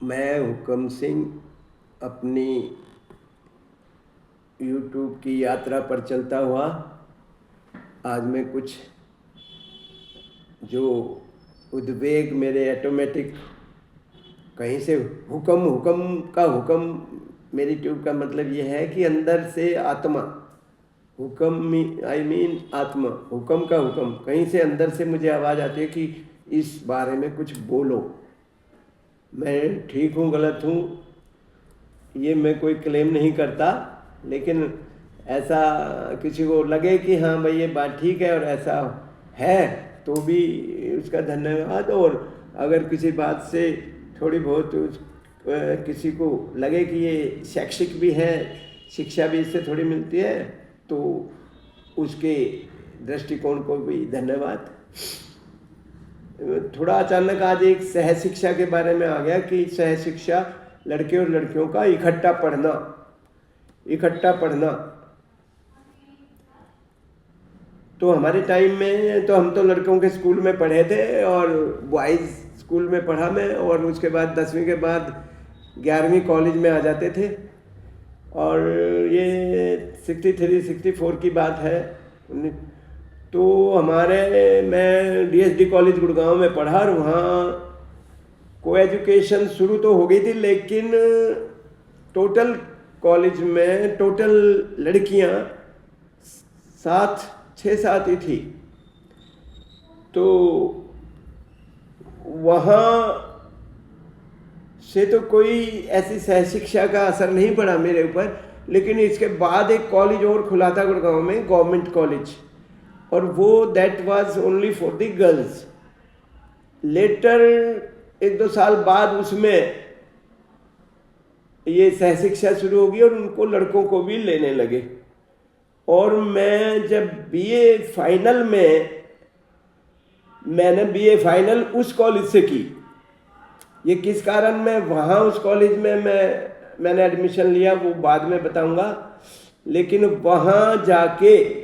मैं हुक्म सिंह अपनी यूट्यूब की यात्रा पर चलता हुआ आज मैं कुछ जो उद्वेग मेरे ऑटोमेटिक कहीं से हुक्म हुक्म का हुक्म मेरी ट्यूब का मतलब ये है कि अंदर से आत्मा हुक्म आई मीन आत्मा हुक्म का हुक्म कहीं से अंदर से मुझे आवाज़ आती है कि इस बारे में कुछ बोलो। मैं ठीक हूँ गलत हूँ ये मैं कोई क्लेम नहीं करता, लेकिन ऐसा किसी को लगे कि हाँ भाई ये बात ठीक है और ऐसा है तो भी उसका धन्यवाद। और अगर किसी बात से थोड़ी बहुत किसी को लगे कि ये शैक्षिक भी है, शिक्षा भी इससे थोड़ी मिलती है, तो उसके दृष्टिकोण को भी धन्यवाद। थोड़ा अचानक आज एक सह शिक्षा के बारे में आ गया कि सह शिक्षा लड़के और लड़कियों का इकट्ठा पढ़ना। तो हमारे टाइम में तो हम तो लड़कों के स्कूल में पढ़े थे और बॉयज़ स्कूल में पढ़ा मैं, और उसके बाद 10वीं के बाद 11वीं कॉलेज में आ जाते थे। और ये 63-64 की बात है। तो मैं DSD कॉलेज गुड़गांव में पढ़ा और वहाँ को एजुकेशन शुरू तो हो गई थी, लेकिन टोटल कॉलेज में टोटल लड़कियां 6-7 ही थी। तो वहाँ से तो कोई ऐसी सह शिक्षा का असर नहीं पड़ा मेरे ऊपर, लेकिन इसके बाद एक कॉलेज और खुला था गुड़गांव में, गवर्नमेंट कॉलेज, और वो that was only for the girls. Later 1-2 साल बाद उसमें ये सह शिक्षा शुरू होगी और उनको लड़कों को भी लेने लगे। और मैं जब BA फाइनल में मैंने BA फाइनल उस कॉलेज से की। ये किस कारण मैं वहाँ उस कॉलेज में मैंने एडमिशन लिया वो बाद में बताऊंगा, लेकिन वहाँ जाके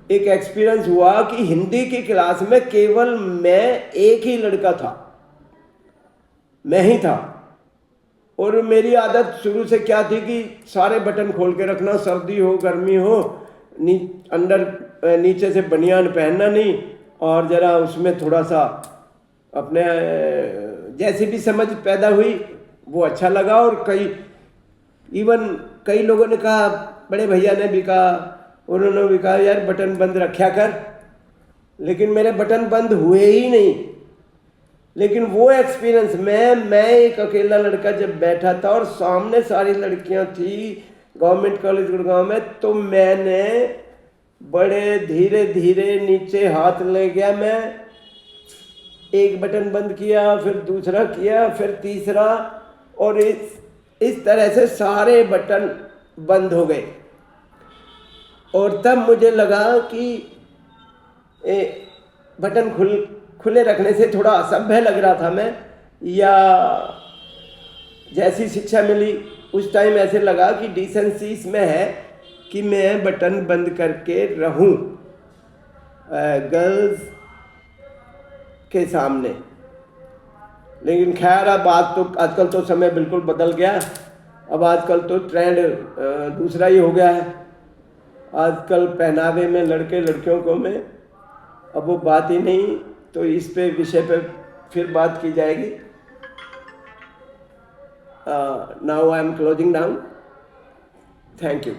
एक एक्सपीरियंस हुआ कि हिंदी की क्लास में केवल मैं एक ही लड़का था, मैं ही था। और मेरी आदत शुरू से क्या थी कि सारे बटन खोल के रखना, सर्दी हो गर्मी हो, अंदर नीचे से बनियान पहनना नहीं, और ज़रा उसमें थोड़ा सा अपने जैसी भी समझ पैदा हुई वो अच्छा लगा। और कई लोगों ने कहा, बड़े भैया ने भी कहा, उन्होंने भी कहा यार बटन बंद रखा कर, लेकिन मेरे बटन बंद हुए ही नहीं। लेकिन वो एक्सपीरियंस मैं एक अकेला लड़का जब बैठा था और सामने सारी लड़कियां थी गवर्नमेंट कॉलेज गुड़गांव में, तो मैंने बड़े धीरे धीरे नीचे हाथ ले गया। मैं एक बटन बंद किया, फिर दूसरा किया, फिर तीसरा, और इस तरह से सारे बटन बंद हो गए। और तब मुझे लगा कि बटन खुले रखने से थोड़ा असभ्य लग रहा था मैं, या जैसी शिक्षा मिली उस टाइम ऐसे लगा कि डिसेंसी इसमें है कि मैं बटन बंद करके रहूं गर्ल्स के सामने। लेकिन खैर अब आजकल तो समय बिल्कुल बदल गया। अब आजकल तो ट्रेंड दूसरा ही हो गया है। आजकल पहनावे में लड़के लड़कियों को में अब वो बात ही नहीं, तो इस पे विषय पे फिर बात की जाएगी। Now I am closing down. Thank you.